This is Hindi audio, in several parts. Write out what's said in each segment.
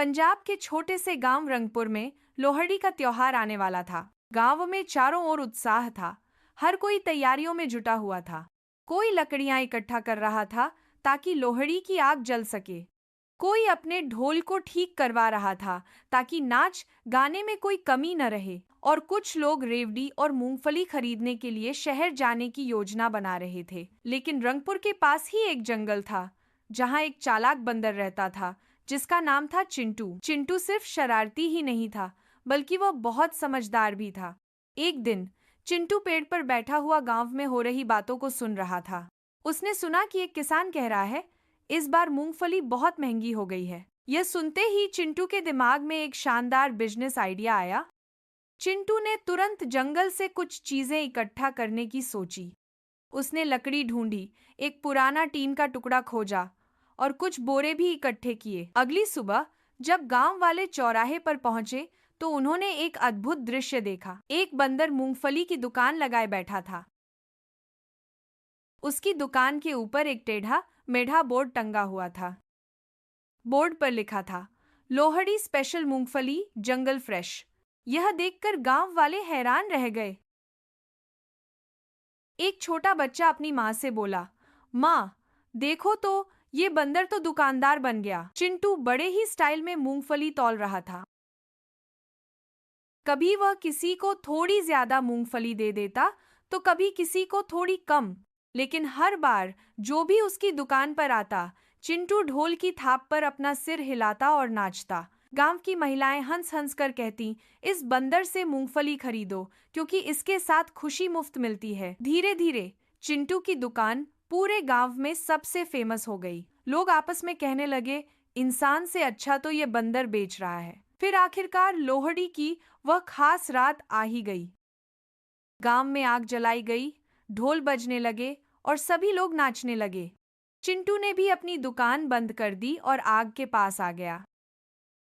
पंजाब के छोटे से गांव रंगपुर में लोहड़ी का त्योहार आने वाला था। गांव में चारों ओर उत्साह था। हर कोई तैयारियों में जुटा हुआ था। कोई लकड़ियां इकट्ठा कर रहा था ताकि लोहड़ी की आग जल सके। कोई अपने ढोल को ठीक करवा रहा था ताकि नाच गाने में कोई कमी न रहे। और कुछ लोग रेवड़ी और मूंगफली खरीदने के लिए शहर जाने की योजना बना रहे थे। लेकिन रंगपुर के पास ही एक जंगल था जहां एक चालाक बंदर रहता था जिसका नाम था चिंटू। चिंटू सिर्फ शरारती ही नहीं था बल्कि वह बहुत समझदार भी था। एक दिन चिंटू पेड़ पर बैठा हुआ गांव में हो रही बातों को सुन रहा था। उसने सुना कि एक किसान कह रहा है, इस बार मूंगफली बहुत महंगी हो गई है। यह सुनते ही चिंटू के दिमाग में एक शानदार बिजनेस आइडिया आया। चिंटू ने तुरंत जंगल से कुछ चीजें इकट्ठा करने की सोची। उसने लकड़ी ढूंढी, एक पुराना टीन का टुकड़ा खोजा और कुछ बोरे भी इकट्ठे किए। अगली सुबह जब गांव वाले चौराहे पर पहुंचे तो उन्होंने एक अद्भुत दृश्य देखा। एक बंदर मूंगफली की दुकान लगाए बैठा था। उसकी दुकान के ऊपर एक टेढ़ा मेढ़ा बोर्ड टंगा हुआ था। बोर्ड पर लिखा था, लोहड़ी स्पेशल मूंगफली जंगल फ्रेश। यह देखकर गांव वाले हैरान रह गए। एक छोटा बच्चा अपनी माँ से बोला, माँ देखो तो, ये बंदर तो दुकानदार बन गया। चिंटू बड़े ही स्टाइल में मूंगफली तौल रहा था। कभी वह किसी को थोड़ी ज्यादा मूंगफली दे देता तो कभी किसी को थोड़ी कम, लेकिन हर बार जो भी उसकी दुकान पर आता, चिंटू ढोल की थाप पर अपना सिर हिलाता और नाचता। गांव की महिलाएं हंस हंस कर कहती, इस बंदर से मूंगफली खरीदो क्योंकि इसके साथ खुशी मुफ्त मिलती है। धीरे धीरे चिंटू की दुकान पूरे गांव में सबसे फेमस हो गई। लोग आपस में कहने लगे, इंसान से अच्छा तो ये बंदर बेच रहा है। फिर आखिरकार लोहड़ी की वह खास रात आ ही गई। गांव में आग जलाई गई, ढोल बजने लगे और सभी लोग नाचने लगे। चिंटू ने भी अपनी दुकान बंद कर दी और आग के पास आ गया।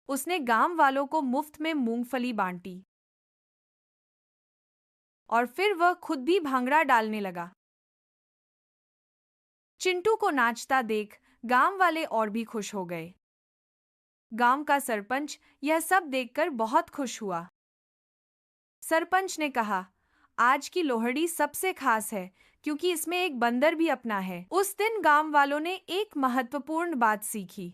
उसने गांव वालों को मुफ्त में मूंगफली बांटी और फिर वह खुद भी भांगड़ा डालने लगा। चिंटू को नाचता देख गांव वाले और भी खुश हो गए। गांव का सरपंच यह सब देखकर बहुत खुश हुआ। सरपंच ने कहा, आज की लोहड़ी सबसे खास है क्योंकि इसमें एक बंदर भी अपना है। उस दिन गांव वालों ने एक महत्वपूर्ण बात सीखी।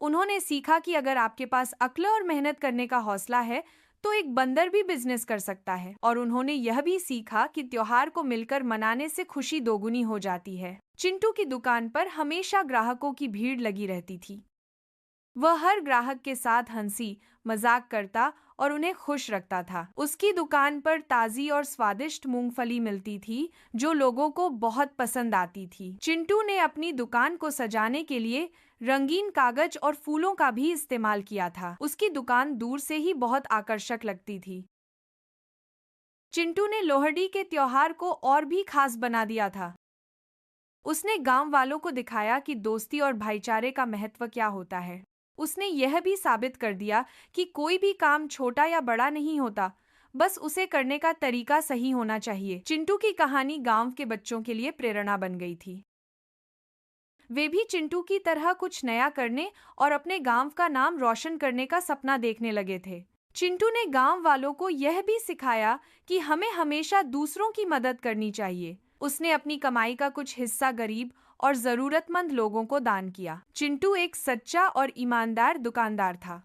उन्होंने सीखा कि अगर आपके पास अक्ल और मेहनत करने का हौसला है तो एक बंदर भी बिजनेस कर सकता है। और उन्होंने यह भी सीखा कि त्योहार को मिलकर मनाने से खुशी दोगुनी हो जाती है। चिंटू की दुकान पर हमेशा ग्राहकों की भीड़ लगी रहती थी। वह हर ग्राहक के साथ हंसी मजाक करता और उन्हें खुश रखता था। उसकी दुकान पर ताज़ी और स्वादिष्ट मूंगफली मिलती थी जो लोगों को बहुत पसंद आती थी। चिंटू ने अपनी दुकान को सजाने के लिए रंगीन कागज और फूलों का भी इस्तेमाल किया था। उसकी दुकान दूर से ही बहुत आकर्षक लगती थी। चिंटू ने लोहड़ी के त्योहार को और भी खास बना दिया था। उसने गांव वालों को दिखाया कि दोस्ती और भाईचारे का महत्व क्या होता है। उसने यह भी साबित कर दिया कि कोई भी काम छोटा या बड़ा नहीं होता, बस उसे करने का तरीका सही होना चाहिए। चिंटू की कहानी गांव के बच्चों के लिए प्रेरणा बन गई थी। वे भी चिंटू की तरह कुछ नया करने और अपने गांव का नाम रोशन करने का सपना देखने लगे थे। चिंटू ने गांव वालों को यह भी सिखाया कि हमें हमेशा दूसरों की मदद करनी चाहिए। उसने अपनी कमाई का कुछ हिस्सा गरीब और जरूरतमंद लोगों को दान किया। चिंटू एक सच्चा और ईमानदार दुकानदार था।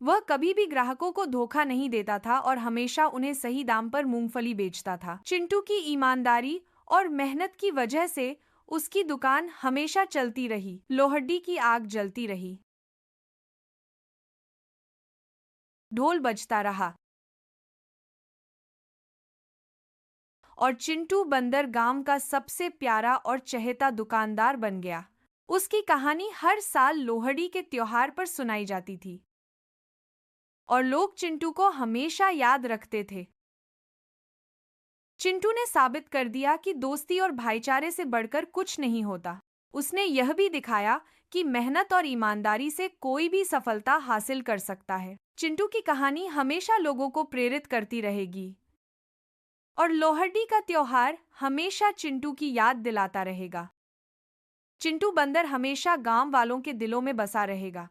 वह कभी भी ग्राहकों को धोखा नहीं देता था और हमेशा उन्हें सही दाम पर मूंगफली बेचता था। चिंटू की ईमानदारी और मेहनत की वजह से उसकी दुकान हमेशा चलती रही। लोहड़ी की आग जलती रही, ढोल बजता रहा और चिंटू बंदर गांव का सबसे प्यारा और चहेता दुकानदार बन गया। उसकी कहानी हर साल लोहड़ी के त्योहार पर सुनाई जाती थी और लोग चिंटू को हमेशा याद रखते थे। चिंटू ने साबित कर दिया कि दोस्ती और भाईचारे से बढ़कर कुछ नहीं होता। उसने यह भी दिखाया कि मेहनत और ईमानदारी से कोई भी सफलता हासिल कर सकता है। चिंटू की कहानी हमेशा लोगों को प्रेरित करती रहेगी और लोहड़ी का त्योहार हमेशा चिंटू की याद दिलाता रहेगा। चिंटू बंदर हमेशा गांव वालों के दिलों में बसा रहेगा।